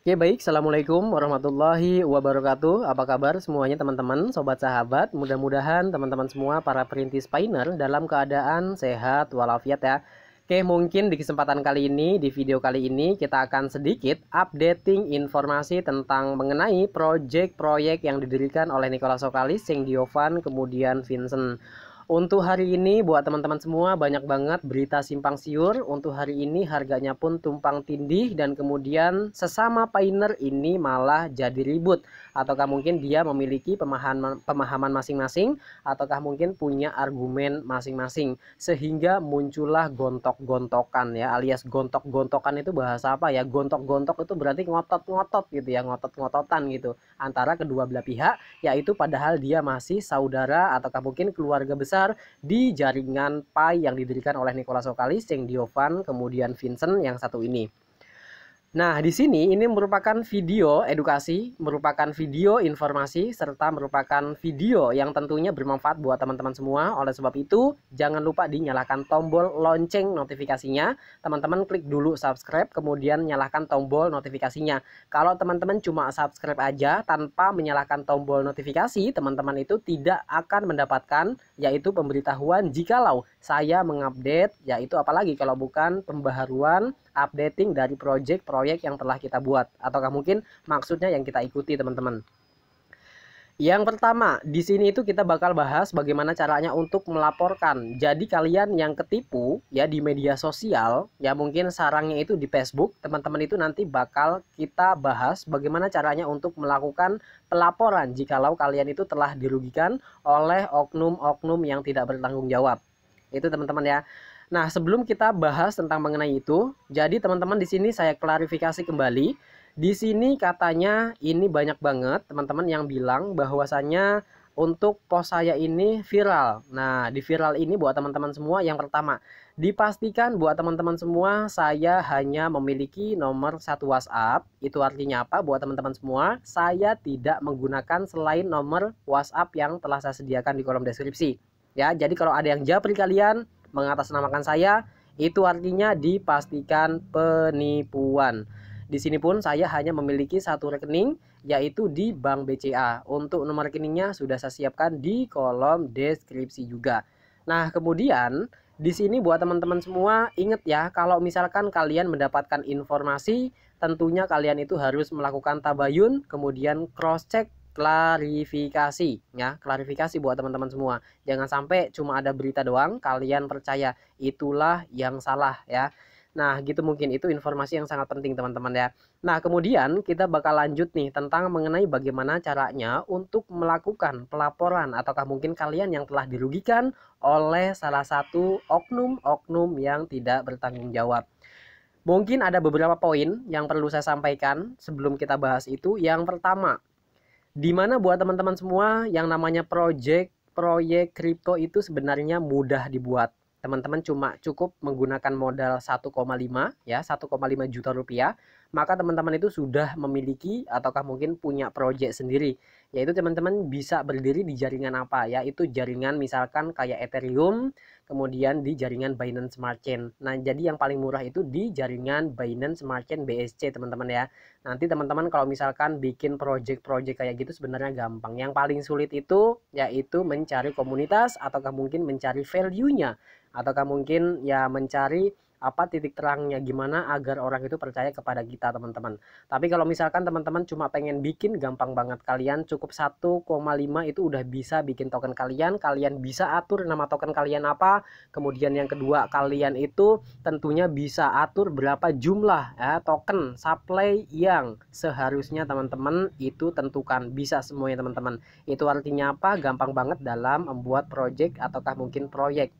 Oke, baik. Assalamualaikum warahmatullahi wabarakatuh. Apa kabar semuanya teman-teman, sobat sahabat? Mudah-mudahan teman-teman semua para perintis Payoneer dalam keadaan sehat walafiat ya. Oke, mungkin di kesempatan kali ini, di video kali ini kita akan sedikit updating informasi tentang mengenai proyek-proyek yang didirikan oleh Nicholas Sokalis, Seng Diovan, kemudian Vincent. Untuk hari ini buat teman-teman semua banyak banget berita simpang siur. Untuk hari ini harganya pun tumpang tindih dan kemudian sesama Payoneer ini malah jadi ribut. Ataukah mungkin dia memiliki pemahaman masing-masing, ataukah mungkin punya argumen masing-masing, sehingga muncullah gontok-gontokan ya, alias gontok-gontokan itu bahasa apa ya? Gontok-gontok itu berarti ngotot-ngotot gitu ya, ngotot-ngototan gitu antara kedua belah pihak, yaitu padahal dia masih saudara ataukah mungkin keluarga besar di jaringan Pai yang didirikan oleh Nicholas Sokalis, Seng Diovan, kemudian Vincent yang satu ini. Nah, di sini ini merupakan video edukasi, merupakan video informasi, serta merupakan video yang tentunya bermanfaat buat teman-teman semua. Oleh sebab itu, jangan lupa dinyalakan tombol lonceng notifikasinya. Teman-teman klik dulu subscribe, kemudian nyalakan tombol notifikasinya. Kalau teman-teman cuma subscribe aja tanpa menyalakan tombol notifikasi, teman-teman itu tidak akan mendapatkan yaitu pemberitahuan jikalau saya mengupdate, yaitu apalagi kalau bukan pembaharuan updating dari proyek-proyek yang telah kita buat, ataukah mungkin maksudnya yang kita ikuti teman-teman. Yang pertama, di sini itu kita bakal bahas bagaimana caranya untuk melaporkan. Jadi kalian yang ketipu ya di media sosial, ya mungkin sarangnya itu di Facebook, teman-teman itu nanti bakal kita bahas bagaimana caranya untuk melakukan pelaporan jikalau kalian itu telah dirugikan oleh oknum-oknum yang tidak bertanggung jawab. Itu teman-teman ya. Nah, sebelum kita bahas tentang mengenai itu, jadi teman-teman di sini saya klarifikasi kembali. Di sini katanya ini banyak banget teman-teman yang bilang bahwasannya untuk post saya ini viral. Nah, di viral ini buat teman-teman semua yang pertama, dipastikan buat teman-teman semua saya hanya memiliki nomor satu WhatsApp. Itu artinya apa buat teman-teman semua? Saya tidak menggunakan selain nomor WhatsApp yang telah saya sediakan di kolom deskripsi. Ya, jadi kalau ada yang japri kalian mengatasnamakan saya, itu artinya dipastikan penipuan. Di sini pun saya hanya memiliki satu rekening, yaitu di Bank BCA. Untuk nomor rekeningnya sudah saya siapkan di kolom deskripsi juga. Nah, kemudian di sini buat teman-teman semua ingat ya, kalau misalkan kalian mendapatkan informasi, tentunya kalian itu harus melakukan tabayun, kemudian cross check, klarifikasi ya, klarifikasi buat teman-teman semua. Jangan sampai cuma ada berita doang kalian percaya, itulah yang salah ya. Nah, gitu mungkin itu informasi yang sangat penting teman-teman ya. Nah, kemudian kita bakal lanjut nih tentang mengenai bagaimana caranya untuk melakukan pelaporan ataukah mungkin kalian yang telah dirugikan oleh salah satu oknum-oknum yang tidak bertanggung jawab. Mungkin ada beberapa poin yang perlu saya sampaikan sebelum kita bahas itu. Yang pertama, dimana buat teman-teman semua yang namanya proyek kripto itu sebenarnya mudah dibuat. Teman-teman cuma cukup menggunakan modal 1,5 ya, 1,5 juta rupiah, maka teman-teman itu sudah memiliki ataukah mungkin punya proyek sendiri. Yaitu teman-teman bisa berdiri di jaringan apa? Yaitu jaringan misalkan kayak Ethereum, kemudian di jaringan Binance Smart Chain. Nah, jadi yang paling murah itu di jaringan Binance Smart Chain BSC teman-teman ya. Nanti teman-teman kalau misalkan bikin project-project kayak gitu sebenarnya gampang. Yang paling sulit itu yaitu mencari komunitas ataukah mungkin mencari value-nya, ataukah mungkin ya mencari apa titik terangnya gimana agar orang itu percaya kepada kita teman-teman. Tapi kalau misalkan teman-teman cuma pengen bikin, gampang banget. Kalian cukup 1,5 itu udah bisa bikin token kalian. Kalian bisa atur nama token kalian apa. Kemudian yang kedua, kalian itu tentunya bisa atur berapa jumlah ya, token supply yang seharusnya teman-teman itu tentukan. Bisa semuanya teman-teman. Itu artinya apa? Gampang banget dalam membuat project ataukah mungkin proyek.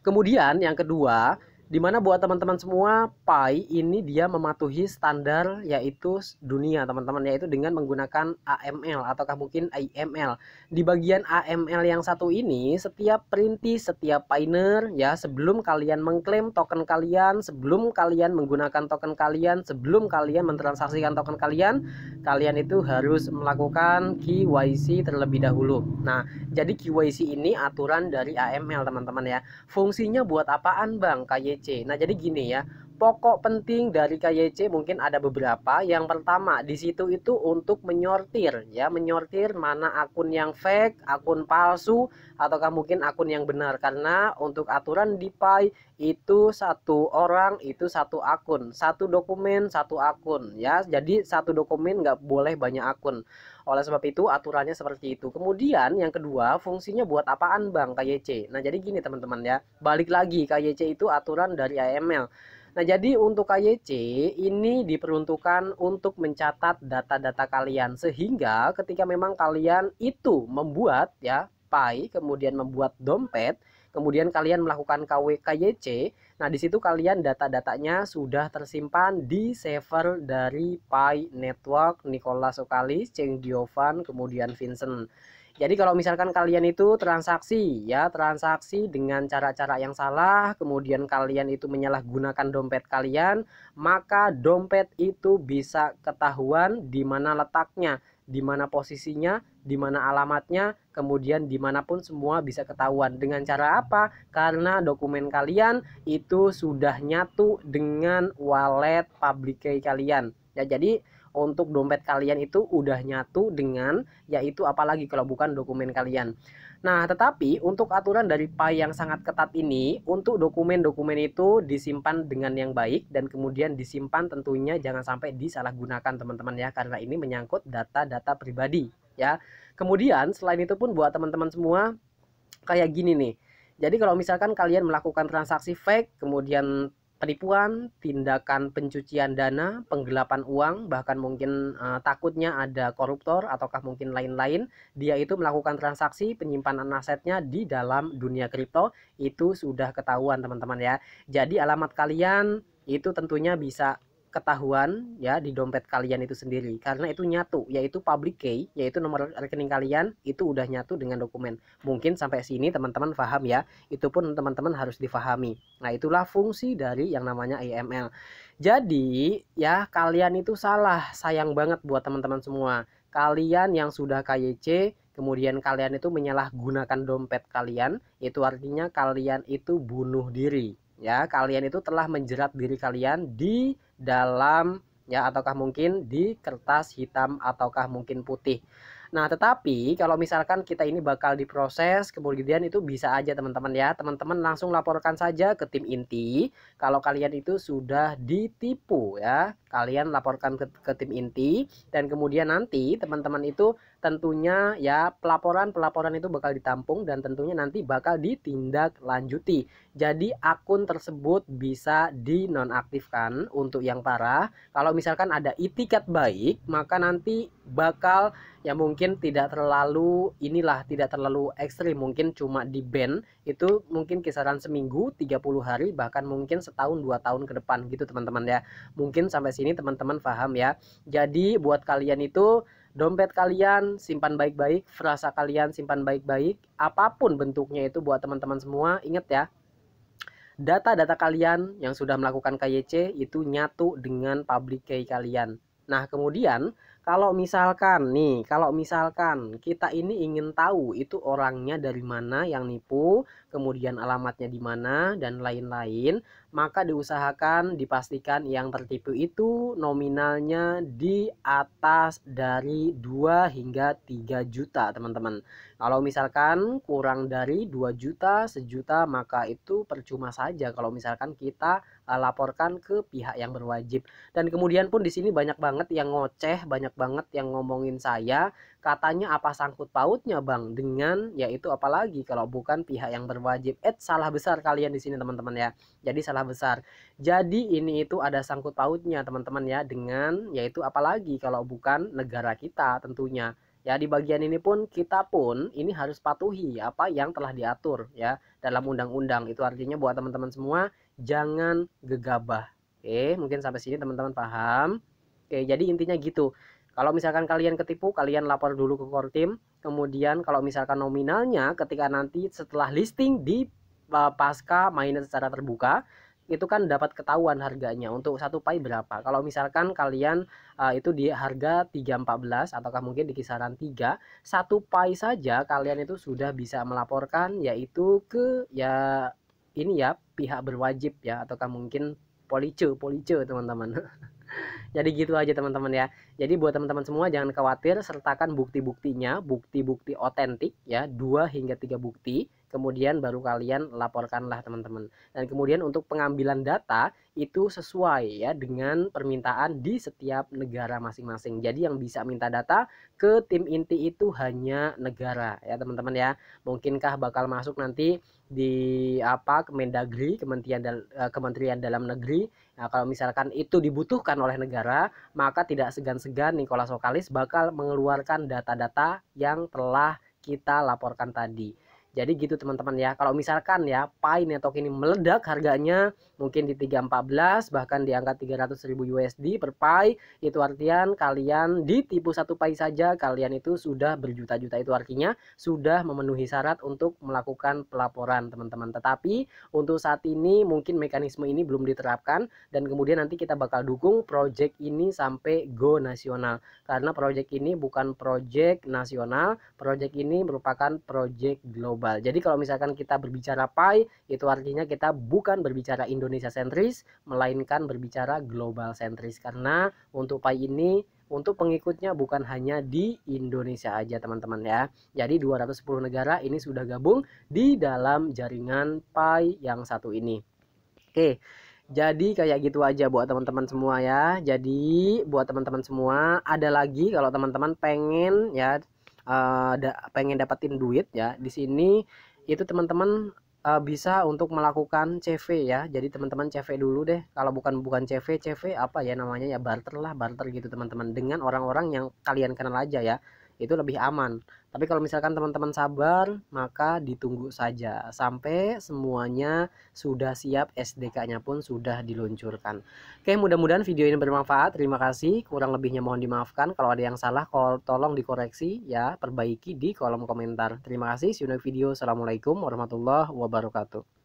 Kemudian yang kedua, dimana buat teman-teman semua, Pai ini dia mematuhi standar yaitu dunia teman-teman, yaitu dengan menggunakan AML ataukah mungkin IML. Di bagian AML yang satu ini, setiap perintis, setiap Payoneer ya, sebelum kalian mengklaim token kalian, sebelum kalian menggunakan token kalian, sebelum kalian mentransaksikan token kalian, kalian itu harus melakukan KYC terlebih dahulu. Nah, jadi KYC ini aturan dari AML teman-teman ya. Fungsinya buat apaan Bang KYC? Nah, jadi gini ya, Pokok penting dari KYC mungkin ada beberapa. Yang pertama, di situ itu untuk menyortir ya, menyortir mana akun yang fake, akun palsu ataukah mungkin akun yang benar. Karena untuk aturan di Pi itu satu orang itu satu akun, satu dokumen satu akun ya. Jadi satu dokumen nggak boleh banyak akun. Oleh sebab itu aturannya seperti itu. Kemudian yang kedua, fungsinya buat apaan Bang KYC? Nah, jadi gini teman-teman ya. Balik lagi, KYC itu aturan dari AML. Nah, jadi untuk KYC ini diperuntukkan untuk mencatat data-data kalian sehingga ketika memang kalian itu membuat ya Pi, kemudian membuat dompet, kemudian kalian melakukan KYC, nah di situ kalian data-datanya sudah tersimpan di server dari Pi Network, Nicholas Okalis, Cheng Diovan, kemudian Vincent. Jadi kalau misalkan kalian itu transaksi ya, transaksi dengan cara-cara yang salah, kemudian kalian itu menyalahgunakan dompet kalian, maka dompet itu bisa ketahuan di mana letaknya, di mana posisinya, di mana alamatnya, kemudian dimanapun semua bisa ketahuan. Dengan cara apa? Karena dokumen kalian itu sudah nyatu dengan wallet public key kalian. Ya, jadi untuk dompet kalian itu udah nyatu dengan yaitu apalagi kalau bukan dokumen kalian. Nah, tetapi untuk aturan dari Pi yang sangat ketat ini, untuk dokumen-dokumen itu disimpan dengan yang baik dan kemudian disimpan tentunya jangan sampai disalahgunakan teman-teman ya, karena ini menyangkut data-data pribadi ya. Kemudian selain itu pun buat teman-teman semua kayak gini nih. Jadi kalau misalkan kalian melakukan transaksi fake, kemudian penipuan, tindakan pencucian dana, penggelapan uang, bahkan mungkin takutnya ada koruptor ataukah mungkin lain-lain, dia itu melakukan transaksi penyimpanan asetnya di dalam dunia kripto, itu sudah ketahuan teman-teman ya. Jadi alamat kalian itu tentunya bisa ketahuan ya di dompet kalian itu sendiri karena itu nyatu, yaitu public key, yaitu nomor rekening kalian itu udah nyatu dengan dokumen. Mungkin sampai sini teman-teman paham ya, itu pun teman-teman harus difahami. Nah, itulah fungsi dari yang namanya AML. Jadi ya kalian itu salah, sayang banget buat teman-teman semua. Kalian yang sudah KYC kemudian kalian itu menyalahgunakan dompet kalian, itu artinya kalian itu bunuh diri ya. Kalian itu telah menjerat diri kalian di dalam ya, ataukah mungkin di kertas hitam ataukah mungkin putih. Nah, tetapi kalau misalkan kita ini bakal diproses, kemudian itu bisa aja teman-teman ya, teman-teman langsung laporkan saja ke tim inti kalau kalian itu sudah ditipu ya. Kalian laporkan ke tim inti dan kemudian nanti teman-teman itu tentunya ya pelaporan itu bakal ditampung dan tentunya nanti bakal ditindaklanjuti. Jadi akun tersebut bisa dinonaktifkan untuk yang parah. Kalau misalkan ada itikat baik, maka nanti bakal ya mungkin tidak terlalu tidak terlalu ekstrim, mungkin cuma di ban itu mungkin kisaran seminggu, 30 hari, bahkan mungkin setahun 2 tahun ke depan gitu teman-teman ya. Mungkin sampai sini teman-teman paham ya. Jadi buat kalian itu dompet kalian simpan baik-baik, frasa kalian simpan baik-baik, apapun bentuknya itu buat teman-teman semua ingat ya, data-data kalian yang sudah melakukan KYC itu nyatu dengan public key kalian. Nah, kemudian kalau misalkan kita ini ingin tahu itu orangnya dari mana yang nipu, kemudian alamatnya di mana dan lain-lain, maka diusahakan dipastikan yang tertipu itu nominalnya di atas dari 2 hingga 3 juta, teman-teman. Kalau misalkan kurang dari 2 juta, sejuta, maka itu percuma saja kalau misalkan kita laporkan ke pihak yang berwajib. Dan kemudian pun di sini banyak banget yang ngoceh, banyak banget yang ngomongin saya, katanya apa sangkut pautnya Bang dengan yaitu apalagi kalau bukan pihak yang berwajib. Salah besar kalian di sini teman-teman ya. Jadi salah besar. Jadi ini itu ada sangkut pautnya teman-teman ya dengan yaitu apalagi kalau bukan negara kita tentunya. Ya, di bagian ini pun kita pun ini harus patuhi apa yang telah diatur ya dalam undang-undang. Itu artinya buat teman-teman semua jangan gegabah. Oke, mungkin sampai sini teman-teman paham. Oke, jadi intinya gitu. Kalau misalkan kalian ketipu, kalian lapor dulu ke Kortim. Kemudian kalau misalkan nominalnya ketika nanti setelah listing di pasca mainnya secara terbuka, itu kan dapat ketahuan harganya untuk satu pai berapa. Kalau misalkan kalian itu di harga 314 ataukah mungkin di kisaran 3, satu pai saja kalian itu sudah bisa melaporkan yaitu ke ya ini ya pihak berwajib ya ataukah mungkin police teman-teman. Jadi gitu aja teman-teman ya. Jadi buat teman-teman semua jangan khawatir, sertakan bukti-buktinya, bukti-bukti otentik ya, 2 hingga 3 bukti. Kemudian baru kalian laporkanlah teman-teman. Dan kemudian untuk pengambilan data itu sesuai ya dengan permintaan di setiap negara masing-masing. Jadi yang bisa minta data ke tim inti itu hanya negara ya teman-teman ya. Mungkinkah bakal masuk nanti di Kemendagri, Kementerian Dalam Negeri. Nah, kalau misalkan itu dibutuhkan oleh negara, maka tidak segan-segan Nicholas Vokalis bakal mengeluarkan data-data yang telah kita laporkan tadi. Jadi gitu teman-teman ya. Kalau misalkan ya Pi Network ini meledak harganya mungkin di 314 bahkan di angka 300.000 USD per Pi, itu artian kalian ditipu satu Pi saja kalian itu sudah berjuta-juta, itu artinya sudah memenuhi syarat untuk melakukan pelaporan teman-teman. Tetapi untuk saat ini mungkin mekanisme ini belum diterapkan dan kemudian nanti kita bakal dukung project ini sampai go nasional. Karena project ini bukan project nasional, project ini merupakan project global. Jadi kalau misalkan kita berbicara Pi, itu artinya kita bukan berbicara Indonesia sentris, melainkan berbicara global sentris. Karena untuk Pi ini untuk pengikutnya bukan hanya di Indonesia aja teman-teman ya. Jadi 210 negara ini sudah gabung di dalam jaringan Pi yang satu ini. Oke. Jadi kayak gitu aja buat teman-teman semua ya. Jadi buat teman-teman semua ada lagi kalau teman-teman pengen ya pengen dapetin duit ya di sini itu teman-teman bisa untuk melakukan CV ya. Jadi teman-teman CV dulu deh. Kalau bukan CV apa ya namanya ya, barter lah, barter gitu teman-teman dengan orang-orang yang kalian kenal aja ya. Itu lebih aman. Tapi kalau misalkan teman-teman sabar, maka ditunggu saja sampai semuanya sudah siap, SDK-nya pun sudah diluncurkan. Oke, mudah-mudahan video ini bermanfaat. Terima kasih. Kurang lebihnya mohon dimaafkan. Kalau ada yang salah, tolong dikoreksi ya, perbaiki di kolom komentar. Terima kasih. See you next video. Assalamualaikum warahmatullahi wabarakatuh.